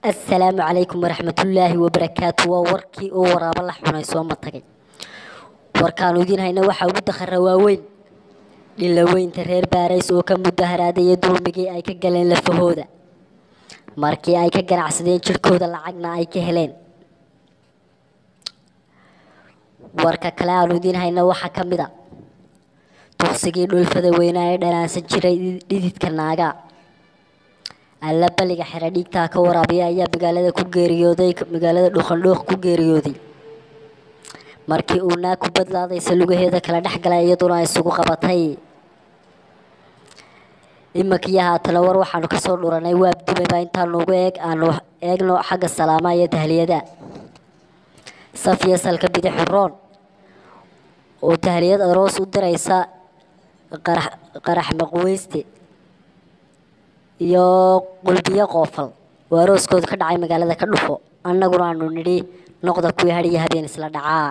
السلام عليكم ورحمة الله وبركاته ووركي وراب الله حنا يسوى متقي وركانوا دين هنا وحاول دخل رواوين للوين ترير باريس وكم مدهرات يدور بقي أي كجلين لفهودا ماركي أي كجرع سدين شركودا لعجنا أي كهلين وركا كلاو دين هنا وحكم بدا تخسجي الفذوين أي دراسة شري ديت كناجا alla baliga xiradiigta ka waraabiya ayaa magaalada ku geeriyooday magaalada dhuqandhooq ku geeriyooday markii uu naa ku badlaaday salugaheeda kala dhaxgalay iyaduna ay isugu qabatay imakiyaha talawar waxaanu ka soo dhuranay waab dubay inta noogu aanu eegno xagga salaama iyo tahliyada safiya salka bidix xurroon oo tahliyad aroos u diraysa qarax maqweyste iyo qulbiyo qoofal waarooskooda ka dhacay magaalada ka dhufo annaguna aanu nidhi noqda kuwii hadhiya habeen isla dhacaa